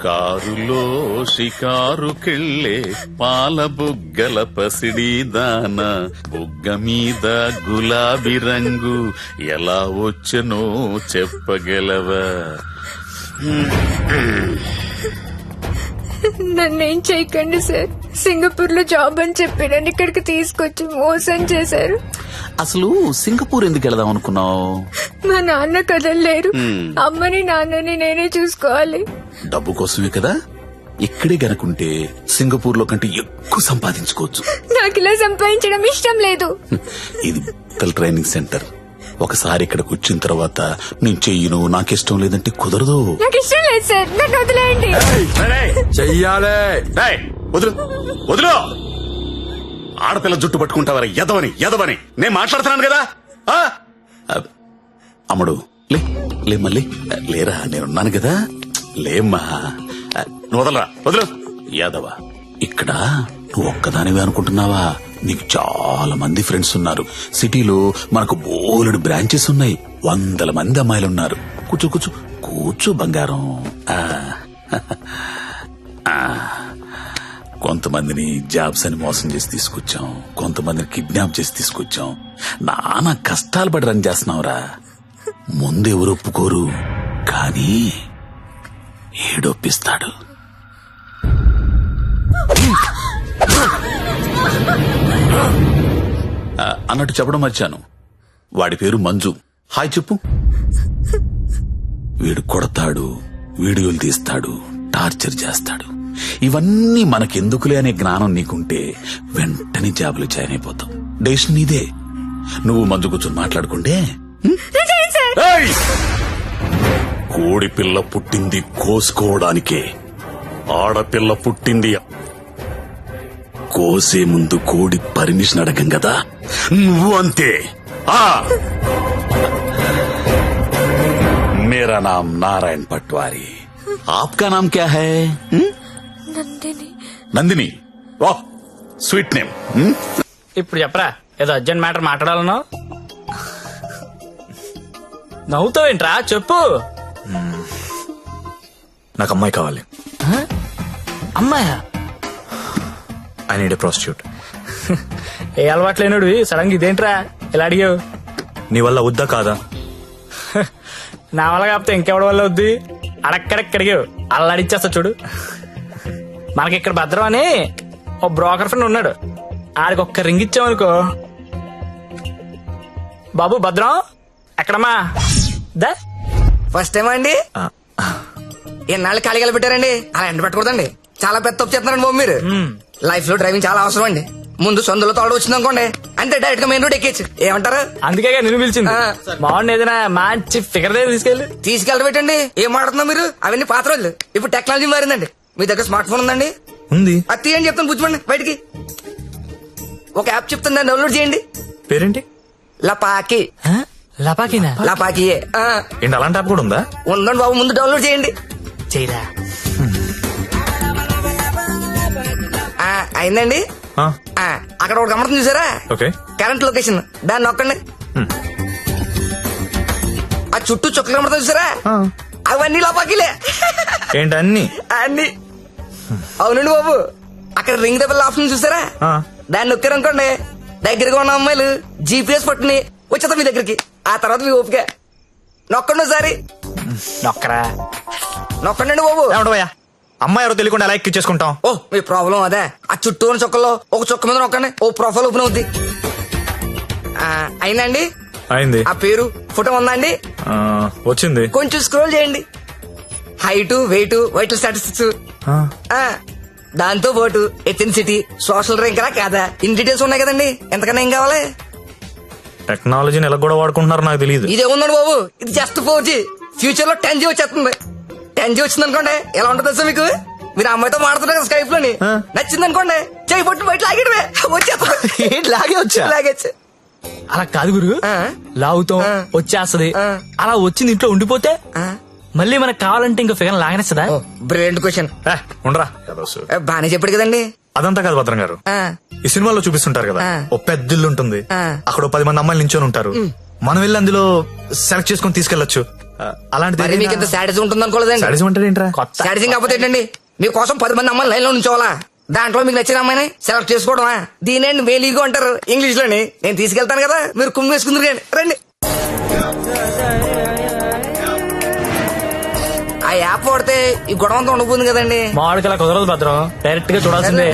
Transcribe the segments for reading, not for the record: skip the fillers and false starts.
కారులో షికారుకెళ్ళే పాల బుగ్గల పసిడి దాన బుగ్గ మీద గులాబీ రంగు ఎలా వచ్చనో చెప్పగలవా? నన్నేం చేయకండి సార్. సింగపూర్ లో జాబ్ అని చెప్పి నన్ను ఇక్కడికి తీసుకొచ్చి మోసం చేశారు. అసలు సింగపూర్ ఎందుకు వెళదాం అనుకున్నావు? మా నాన్న కదలలేరు. అమ్మని నాన్నని నేనే చూసుకోవాలి. డబ్బు కోసమే కదా. ఇక్కడే గనుకుంటే సింగపూర్ లో కంటే ఎక్కువ సంపాదించుకోవచ్చు. నాకు ఇలా సంపాదించడం ఇష్టం లేదు. ఇది పిల్లల ట్రైనింగ్ సెంటర్. ఒకసారి ఇక్కడికి వచ్చిన తర్వాత నేను చెయ్యను, నాకిష్టం లేదంటే కుదరదు. నాకు ఇష్టం లేదు సార్, నన్ను వదిలేయండి. చెయ్యాలే. వదులు వదులు. ఆడపిల్ల జుట్టు పట్టుకుంటావరా? ఎదవని నేను మాట్లాడుతున్నాను కదా. అమ్ముడు లే మళ్ళీ లేరా, నేనున్నాను కదా. లేమ్మా, నువ్వు వదలరా, వదులు. యాదవ, ఇక్కడ నువ్వు ఒక్కదానివే అనుకుంటున్నావా? నీకు చాలా మంది ఫ్రెండ్స్ ఉన్నారు. సిటీలో మనకు బోలెడు బ్రాంచెస్ ఉన్నాయి. 100 మంది అమ్మాయిలున్నారు. కూర్చో కూర్చో కూర్చో బంగారం. కొంతమందిని జాబ్స్ అని మోసం చేసి తీసుకొచ్చాం, కొంతమందిని కిడ్నాప్ చేసి తీసుకొచ్చాం. నానా కష్టాలు పడి రన్ చేస్తున్నావురా. ముందు ఎవరు ఒప్పుకోరు, కానీ ఏడొప్పిస్తాడు. అన్నట్టు చెప్పడం మర్చాను, వాడి పేరు మంజు. హాయ్ చెప్పు. వీడు కొడతాడు, వీడియోలు తీస్తాడు, టార్చర్ చేస్తాడు. ఇవన్నీ మనకెందుకులే అనే జ్ఞానం నీకుంటే వెంటనే జాబులు జాయిన్ అయిపోతాం. డెసిషన్ నీదే. నువ్వు మంజు కూర్చొని మాట్లాడుకుంటే. కోడి పిల్ల పుట్టింది కోసుకోవడానికే, ఆడపిల్ల పుట్టింది కోసే ముందు కోడి పర్మిషన్ అడగం కదా. నువ్వు అంతే. मेरा नाम नारायण पटवारी, आपका नाम क्या है? నందిని. నందిని, వాహ్ స్వీట్ నేమ్. ఇప్పుడు చెప్పరా, ఏదో అర్జెంట్ మ్యాటర్ మాట్లాడాలన్నావు. నవ్వుతావేంట్రా, చెప్పు. నాకు అమ్మాయి కావాలి. అమ్మాయా? I need a prostitute. ఏ అలవాటు లేనుడు సడన్ గా ఇదేంట్రా ఇలా అడిగావు? నీ వల్ల వద్దా కాదా? నా వల్ల కాకపోతే ఇంకెవడి వల్ల వద్ది? అడక్కడెక్కడిగావు, అలా అడిచేస్తా చూడు. మనకి ఇక్కడ భద్రం అని ఓ బ్రోకర్ ఫ్రెండ్ ఉన్నాడు. ఆడికి ఒక్క రింగ్ ఇచ్చామనుకో. బాబు భద్రం ఎక్కడమ్మా? దా ఫస్ట్ టైం అండి. ఎన్నాళ్ళు ఖాళీగా పెట్టారండి, అలా ఎండ పెట్టకూడదండి. చాలా పెద్ద తప్పు చేస్తున్నారండి బాబు మీరు. లైఫ్ లో డ్రైవింగ్ చాలా అవసరం అండి. ముందు సొందులో తోడు వచ్చింది అనుకోండి, అంతే డైరెక్ట్ గా మెయిన్ రోడ్ ఎక్కేచ్చు. ఏమంటారు? అందుకే నేను పిలిచింది. బాగుండి ఏదైనా మంచి ఫిగర్ దగ్గర తీసుకెళ్ళి పెట్టండి. ఏం మాట్లాడుతున్నా మీరు? అవన్నీ పాత రోజులు. ఇప్పుడు టెక్నాలజీ మారిందండి. మీ దగ్గర స్మార్ట్ ఫోన్ ఉందండి? ఉంది. అది తీయండి చెప్తాను, పుచ్చుకోండి బయటికి. ఒక యాప్ చెప్తాను, దాన్ని డౌన్లోడ్ చేయండి. పేరేంటి? లపాకి. లపాకినా? లపాకియే. ఏంటి అలాంటి యాప్ కూడా ఉందా? ఉందండి బాబు, ముందు డౌన్లోడ్ చేయండి. చేయరా. అయిందండి. అక్కడ ఒక గమనం చూసారా? ఓకే. కరెంట్ లొకేషన్, దాన్ని నొక్కండి. ఆ చుట్టూ చుక్కలు కనబడతా చూసారా? అవన్నీ లోపాకిలే. ఏంటి అన్ని? అన్ని. అవునండి బాబు, అక్కడ రింగ్ ద బెల్ ఆప్షన్ చూసారా? దాన్ని నొక్కారనుకోండి, దగ్గరగా ఉన్న అమ్మాయిలు జీపీఎస్ పట్టుని వచ్చేద్దాం మీ దగ్గరికి. ఆ తర్వాత మీ ఓపిక. నొక్కండి ఒకసారి. నొక్కరా. నొక్కండి బాబు. ఏమంటావయ్యా, అమ్మాయి ఎవరో తెలియకుండా ఎలా ఎక్కించేసుకుంటాం? ఓ మీ ప్రాబ్లం అదే. ఆ చుట్టూ ఉన్న చుక్కల్లో ఒక చుక్క మీద నొక్కండి, ఓ ప్రొఫైల్ ఓపెన్ అవుద్ది. అయిందండి. అయింది. ఆ పేరు ఫోటో ఉందా అండి? వచ్చింది. కొంచెం స్క్రోల్ చేయండి. హైట్, వెయిట్, వైటల్ స్టాటిస్టిక్స్, దాంతో పాటు ఎథెన్సిటీ, సోషల్ ర్యాంక్ రా కాదా, ఇన్ డీటెయిల్స్ ఉన్నాయి కదండి. ఎంతకన్నా ఏం కావాలి? టెక్నాలజీని ఎలా కూడా వాడుకుంటున్నారు నాకు తెలియదు. ఇదే ఉందండి బాబు, ఇది జస్ట్ 4G. ఫ్యూచర్ లో 10G వచ్చేస్తుంది. 10G వచ్చింది అనుకోండి, ఎలా ఉంటుంది సార్ మీకు? మీరు అమ్మాయితో మాడుతున్నారు కదా స్కైప్ లోని, నచ్చింది అనుకోండి, చేయి పట్టు బయట లాగేయడమే, వచ్చేస్తుంది. లాగే వచ్చా? లాగేచ్చు. అలా కాదు గురు, లాగుతాం వచ్చేస్తది. అలా వచ్చింది ఇంట్లో ఉండిపోతే మళ్ళీ మనకు కావాలంటే ఇంకో ఫిగర్ లాగనేస్తుందా? Brilliant question. ఉండరా, బానే చెప్పాడు కదండి. అదంతా కాదు భద్రం గారు, ఆ, ఈ సినిమాలో చూపిస్తుంటారు కదా, ఆ. ఓ పెద్ద ఇల్లు ఉంటుంది, ఆ. అక్కడ ఓ 10 మంది అమ్మాయిలు నించొని ఉంటారు, మనం వెళ్ళి అందులో సెలెక్ట్ చేసుకుని తీసుకెళ్లొచ్చు. మరి మీకు ఇంత శాడిజం ఉంటుంది అనుకోలేదండి. సాడిజం అంటే ఏంట్రా? కొత్త శాడిజం కాకపోతే ఏంటండి, మీకోసం 10 మంది అమ్మాయిలు లైన్ లో ఉంచోవాలా, దాంట్లో మీకు నచ్చిన అమ్మాయిని సెలెక్ట్ చేసుకోవడమా? దీనేండి మేలీగో అంటారు ఇంగ్లీష్ లోని. నేను తీసుకెళ్తాను కదా, మీరు కుమ్మి వేసుకుందరు కానీ రండి. ఆ యాప్ వాడితే ఈ గొడవ అంతా ఉండబోతుంది కదండి. మామిడికి అలా కుదరదు భద్రం, డైరెక్ట్ గా చూడాల్సిందే.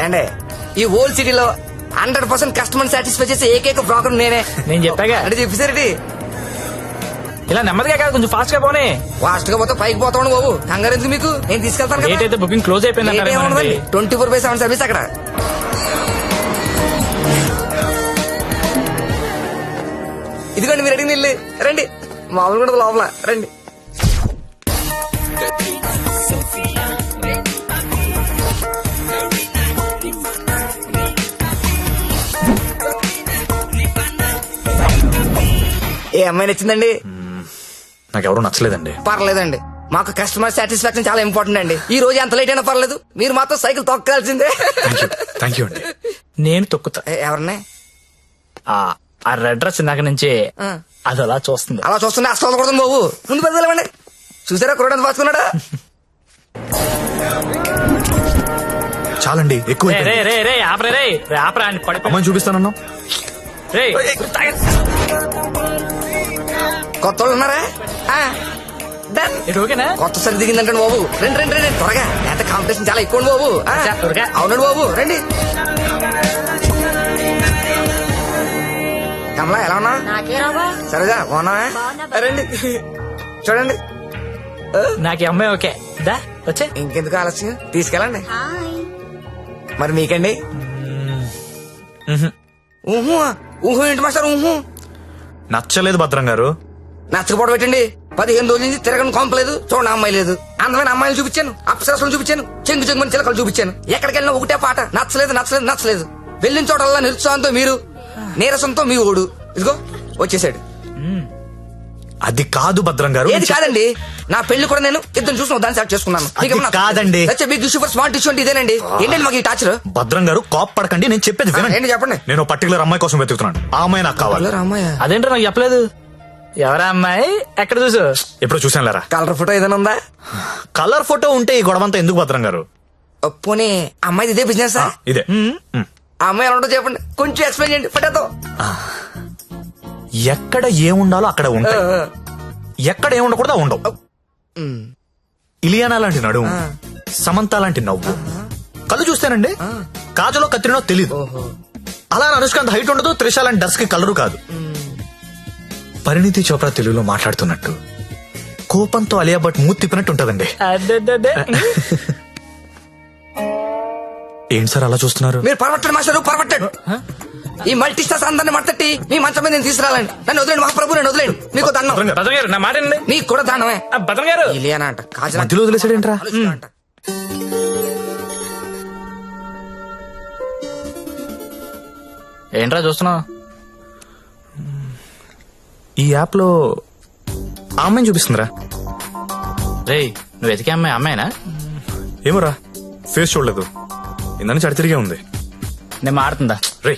అండి ఈ ఓల్డ్ సిటీలో 100% కస్టమర్ సాటిస్ఫై చేసే ఏకైక బ్రోకర్ నేనే. నేను చెప్పాగా అంటే చెప్పేసరికి ఇలా నెమ్మదిగా కాదు, కొంచెం ఫాస్ట్ గా పోనీ. ఫాస్ట్ గా పోతే పైకి పోతాను బాబు, కంగారు ఎందుకు మీకు, నేను తీసుకెళ్తాను డేట్ కదా. అయితే బుకింగ్ క్లోజ్ అయిపోయింది 24/7 సర్వీస్ అక్కడ. ఇదిగోండి మీరు అడిగిన ఇల్లు, రండి. మామూలు కూడా లోపల రండి. ఏ అమ్మాయి నచ్చిందండి? నాకెవరూ నచ్చలేదండి. పర్లేదండి, మాకు కస్టమర్ సాటిస్ఫాక్షన్ చాలా ఇంపార్టెంట్ అండి. ఈ రోజు ఎంత లేట్ అయినా పర్లేదు, మీరు మాత్రం సైకిల్ తొక్కాల్సిందే. థ్యాంక్ యూ అండి. నేను తొక్కుతా. ఎవరిని? ఆ రెడ్ డ్రెస్ ఇందాక నుంచి అది అలా చూస్తుంది. అలా చూస్తుంటే అస్సలు కొడుతుంది బాబు, ముందు పెద్దలేమండి. చూసారా కురడానికి పాసుకున్నాడా? చాలండి, ఎక్కువ రే అయిపోయింది. రే రే ఆపరే రే రే ఆపరా అని పడిపో. అమ్మాయిని చూపిస్తానన్నా. రే కొత్త వాళ్ళు ఉన్నారా? Done. ఇది ఓకేనా? కొత్త సరి దిగిందంటే బాబు, రండి రండి రండి త్వరగా, ఎంత కాంపిటీషన్ చాలా ఎక్కువ బాబు. త్వరగా. అవునండి బాబు, రండి. కమలా ఎలా ఉన్నా? సరేగా బాగున్నావా? రండి చూడండి. నాకు ఈ అమ్మాయి ఓకే. దా వచ్చే. ఇంకెందుకు ఆలస్యం, తీసుకెళ్ళండి. మరి మీకండి? ఊహు ఊహు ఏంటి మాస్టర్ ఊహు? నచ్చలేదు భద్రం గారు. నచ్చకపోవడం పెట్టండి. 15 రోజుల నుంచి తిరగని కొంపలేదు, చూడండి అమ్మాయి లేదు. అందమైన అమ్మాయిలు చూపించాను, అప్సరసలు చూపించాను, చెంగు చెంగుని చిలకలు చూపించాను. ఎక్కడికి వెళ్ళినా ఒకటే పాట, నచ్చలేదు నచ్చలేదు నచ్చలేదు. వెళ్ళిన చోటల్లా నిరుత్సాహంతో మీరు, నీరసంతో మీ ఓడు. ఇదిగో వచ్చేసాడు. అది కాదు భద్రం గారు. ఏది కాదండి, నా పెళ్లి కూడా నేను ఇద్దరు చూసిన దాన్ని సెలెక్ట్ చేసుకున్నాను. అది కాదండి. Big issue for smart issue అంటే ఇదేనండి. ఏంటండి మాకు ఈ టాచర్? భద్రం గారు కోప్ పడకండి, నేను చెప్పేది వినండి. ఏంటి చెప్పండి. నేను పర్టికులర్ అమ్మాయి కోసం వెతుకుతున్నాను, ఆ అమ్మాయి నాకు కావాలి. రామయ్య అదేంటో నాకు చెప్పలేదు. ఎవరా అమ్మాయి, ఎక్కడ చూసు? ఎప్పుడు చూసాను లేరా. కలర్ ఫోటో ఏదైనా ఉందా? కలర్ ఫోటో ఉంటే ఈ గొడవంతా ఎందుకు భద్రం గారు? పోనీ అమ్మాయిది ఇదే బిజినెస్? ఇదే. ఆ అమ్మాయి ఎలా ఉంటుందో చెప్పండి, కొంచెం ఎక్స్ప్లెయిన్ చేయండి ఫోటోతో. ఎక్కడ ఏముండాలో అక్కడ ఉంటాయి, ఎక్కడ ఏముండకూడదు ఉండవు. ఇలియానా లాంటి నడుము, సమంత లాంటి నవ్వు, కళ్ళు చూస్తేనండి కాజలో కత్తిరినో తెలీదు. అలా అనుష్కాంత్ హైట్ ఉండదు, త్రిష లాంటి డస్ కి కలరు కాదు. పరిణితి చోప్రా తెలుగులో మాట్లాడుతున్నట్టు, కోపంతో అలియా భట్ మూతి తిప్పినట్టు ఉంటదండి. అదే ఏంటి సార్ అలా చూస్తున్నారు? మీరు పరమట్టండి మాస్టర్, పరమట్టండి. ఈ మల్టీ స్టార్స్ అందరిని మట్టట్టి మీ మంచం మీద నేను తీసుకురాలండి. నన్ను వదిలేండి మహాప్రభు, నన్ను వదిలేండి. మీకు దండం. భద్రం గారు నా మాట వినండి. నీకు కూడా దండమే. భద్రం గారు ఇలియానా అంట, కాజల్ మధ్యలో వదిలేసాడేంట్రా? అంట. ఏంట్రా చూస్తున్నావు? ఈ యాప్ లో ఆ అమ్మాయిని చూపిస్తుందిరా. రే నువ్వు వెతికే అమ్మాయి అమ్మాయినా? ఏమోరా, ఫేస్ చూడలేదు, ఇందని చడితిరిగే ఉంది. నేను మారుతుందా? రే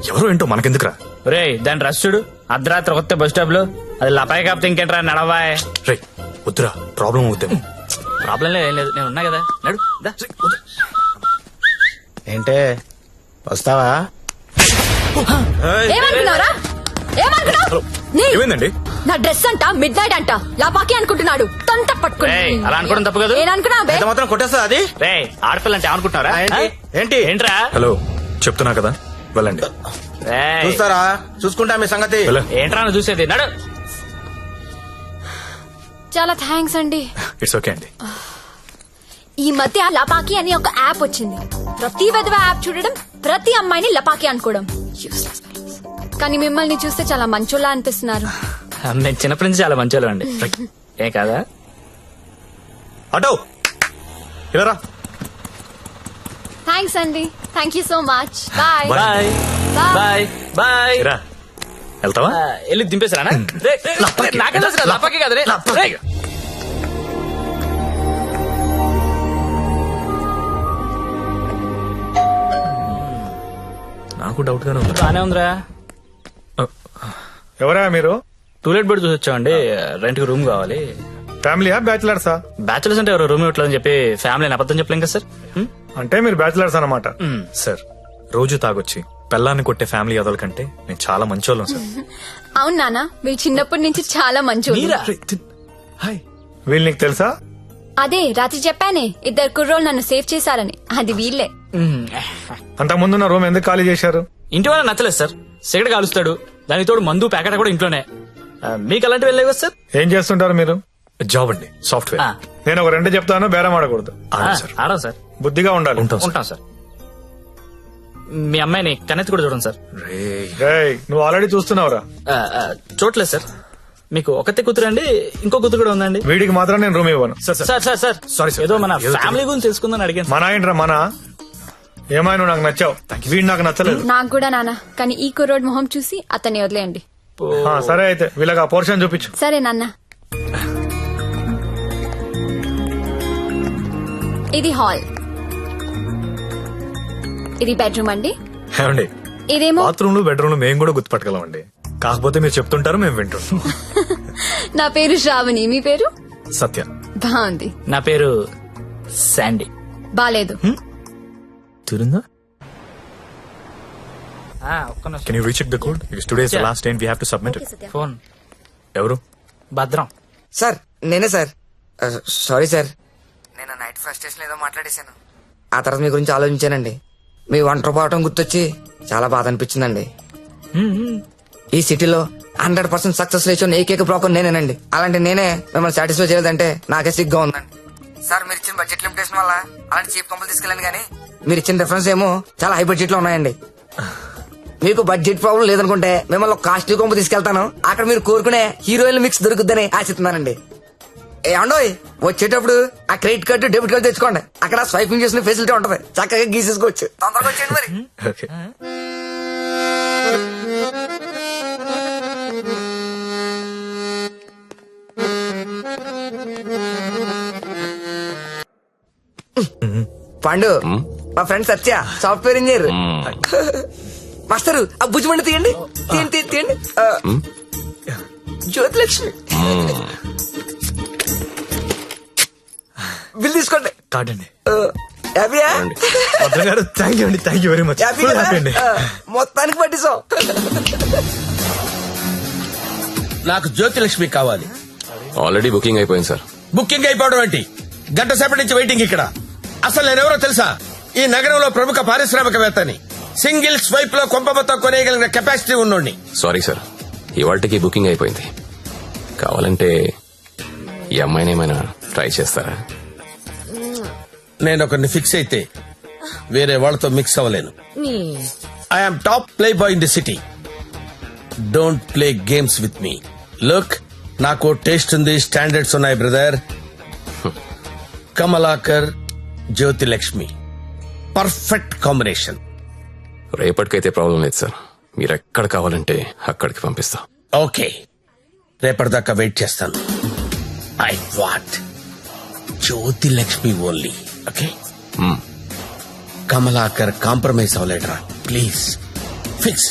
ఎవరో ఏంటో మనకెందుకురా. రే దాని రష్ చూడు, అర్ధరాత్రి కొత్త బస్ స్టాప్ లో. అది లపాయి కాపుతే ఇంకేంట్రా నడవాయ్. రే వద్దురా, ప్రాబ్లం అవుతాము. ప్రాబ్లం లేదు, ఏం లేదు, నేను ఉన్నా కదా, నడు దా. ఏంటే వస్తావా? ఏమనుకున్నారా? ఏమనుకున్నావు? ఏమైందండి? నా డ్రెస్ అంట మిడ్ నైట్ అంట లాపాకి అనుకుంటున్నాడు. తొంత పట్టుకుని రేయ్, అలా అనుకోవడం తప్పు కాదు. ఏననుకున్నా బే? ఎంత మాత్రం కొట్టేస్తా అది? రే ఆడపిల్ల అంటే అనుకుంటున్నారా? ఏంటి? ఏంటి? ఏంట్రా? హలో చెప్తున్నా కదా, వెళ్ళండి. రేయ్, చూస్తారా, చూసుకుంటా మీ సంగతి. వెళ్ళ. ఏంట్రా నువ్వు చూసేది? నడు. చాలా థ్యాంక్స్ అండి. ఇట్స్ ఓకే అండి. ఈ మధ్య లపాకి అని ఒక యాప్ వచ్చింది. ప్రతి విధవ యాప్ చూడడం, ప్రతి అమ్మాయిని లపాకి అనుకోవడం. Useless fellows. కానీ మిమ్మల్ని చూస్తే చాలా మంచోళ్ళ అనిపిస్తున్నారు. నేను చిన్నప్పటి నుంచి చాలా మంచి అండి. ఏ కాదా? అటో ఇలా రా. థ్యాంక్స్ అండి. Thank you so much. Bye bye Bye. Bye bye. రా, వెళ్తావా? వెళ్ళి దింపేసారా? నాకే తెలుసు కదా, లపాకి కదా రే. రేయ్. నాకు డౌట్ గానే ఉంది. బానే ఉందిరా. ఎవరా మీరు? టూలెట్ బెడ్ చూసి వచ్చామండి. రెంట్ కి రూమ్ కావాలి. ఫ్యామిలీయా బ్యాచిలర్సా? బ్యాచులర్స్ అంటే ఎవరు రూమ్ ఇవ్వట్లేదని చెప్పి ఫ్యామిలీ అబద్ధం చెప్పలేం కదా సార్. అంటే మీరు బ్యాచిలర్స్ అన్నమాట. సార్ రోజు తాగొచ్చి పెళ్ళాన్ని కొట్టే ఫ్యామిలీ అదల కంటే నేను చాలా మంచోళ్ళం సార్. అవును నాన్న, మీరు చిన్నప్పటి నుంచి చాలా మంచి. హాయ్. వీళ్ళు నీకు తెలుసా? అదే రాత్రి చెప్పానే, 2 కుర్రోళ్ళు నన్ను సేవ్ చేశారని. అది వీళ్ళే. అంత ముందున్న రూమ్ ఎందుకు ఖాళీ చేశారు? ఇంటి వాళ్ళ నచ్చలేదు సార్. సిగరెట్ కాలుస్తాడు, దానికి తోడు మందు ప్యాకెట్ కూడా ఇంట్లోనే. మీకు అలాంటివి వెళ్ళలేవు కదా సార్. ఏం చేస్తుంటారు మీరు? జాబ్ అండి, సాఫ్ట్వేర్. నేను ఒక 2 చెప్తాను, బేరం ఆడకూడదు. సార్ ఆడం సార్. బుద్ధిగా ఉండాలి. ఉంటాం సార్. మీ అమ్మాయిని కన్నెత్తి కూడా చూడండి సార్. రేయ్, నువ్వు ఆల్రెడీ చూస్తున్నావురా. చూడలేదు సార్. మీకు ఒకతే కూతురు అండి, ఇంకో కూతురు కూడా ఉందండి. వీడికి మాత్రం నేను రూమ్ ఇవ్వను. సార్ సారీ సార్, ఏదో మన ఫ్యామిలీ గురించి తెలుసుకుందని అడిగాను. మన ఏంట్రా మన? ఏమైనా నువ్వు నాకు నచ్చావు, వీడు నాకు నచ్చలేదు. నాకు కూడా నాన్న, కానీ ఈ కుర్రోడ్ మొహం చూసి అతన్ని వదిలేయండి. సరే అయితే వీళ్ళకి ఆ పోర్షన్ చూపించు. సరే నాన్న. ఇది హాల్, ఇది బెడ్రూమ్ అండి. ఏమండి, ఇదేమో బాత్రూమ్ లో బెడ్రూమ్ లో మేము కూడా గుర్తుపట్టగలం అండి. కాకపోతే మీరు చెప్తుంటారు, మేము వింటుంటాం. నా పేరు శ్రావణి, మీ పేరు? సత్య. బాగుంది. నా పేరు శాండీ. బాలేదు. తిరుందా? ఒక్క నిమిషం. Can you recheck the code? Today is the last day we have to submit it. Phone. ఎవరు? భద్రం. సార్ నేనే సార్. సారీ సార్, నేను నైట్ ఫ్రస్ట్రేషన్ ఏదో మాట్లాడేశాను. ఆ తర్వాత మీ గురించి ఆలోచించానండి. మీ ఒంటరి పోవటం గుర్తొచ్చి చాలా బాధ అనిపించిందండి. ఈ సిటీలో 100% సక్సెస్ రేషియో ఏకైక బ్రోకర్ నేనేనండి. అలాంటి నేనే మిమ్మల్ని సాటిస్ఫై చేయలేదంటే నాకే సిగ్గా ఉందండి. సార్ మీరు ఇచ్చిన బడ్జెట్ లిమిటేషన్ వల్ల అలాంటి చీప్ కంపెనీ తీసుకెళ్ళండి, కానీ మీరు ఇచ్చిన రిఫరెన్స్ ఏమో చాలా హై బడ్జెట్ లో ఉన్నాయండి. మీకు బడ్జెట్ ప్రాబ్లం లేదనుకుంటే మిమ్మల్ని కాస్ట్లీ కొంపు తీసుకెళ్తాను. అక్కడ మీరు కోరుకునే హీరోయిన్ మిక్స్ దొరుకుద్దని ఆశిస్తున్నానండి. ఏమండోయ్, వచ్చేటప్పుడు ఆ క్రెడిట్ కార్డు డెబిట్ కార్డు తెచ్చుకోండి. అక్కడ స్వైపింగ్ చేసిన ఫెసిలిటీ ఉంటది, చక్కగా గీసేసుకోవచ్చు. తొందరగా వచ్చేయండి మరి. ఓకే. పండు, మా ఫ్రెండ్ సత్య, సాఫ్ట్వేర్ ఇంజనీర్. మాస్టరు ఆ భుజమండి తీయండి, తీయండి తీయండి. జ్యోతిలక్ష్మి బిల్ తీసుకోండి. కార్డ్ అండి. హ్యాపీయా? భద్రం గారు, థ్యాంక్ యూ అండి, thank you very much. Happy అండి. మొత్తానికి పట్టిస్తాం. నాకు జ్యోతిలక్ష్మి కావాలి. ఆల్రెడీ బుకింగ్ అయిపోయింది సార్. బుకింగ్ అయిపోవడం ఏంటి? గంట సేపటి నుంచి వెయిటింగ్ ఇక్కడ. అసలు నేనెవరో తెలుసా? ఈ నగరంలో ప్రముఖ పారిశ్రామికవేత్తని. సింగిల్ స్వైప్ లో కొంప మొత్తం కొనేయగలిగిన కెపాసిటీ ఉన్నోడిని. సారీ సార్, ఇవాళకి బుకింగ్ అయిపోయింది. కావాలంటే ఈ అమ్మాయిని ఏమైనా ట్రై చేస్తారా? నేను ఒకరిని ఫిక్స్ అయితే వేరే వాళ్ళతో మిక్స్ అవ్వలేను. I'm top play boy in the city. Don't play games with me. Look, నాకు టేస్ట్ ఉంది, స్టాండర్డ్స్ ఉన్నాయి brother. Kamalakar, Jyothilakshmi, perfect combination. రేపటికైతే ప్రాబ్లం లేదు సార్, మీరు ఎక్కడ కావాలంటే అక్కడికి పంపిస్తా. ఓకే, రేపటిదాకా వెయిట్ చేస్తాను. I want Jyothilakshmi only. Okay, Kamalakar compromise అవ్వలేడరా ప్లీజ్. ఫిక్స్.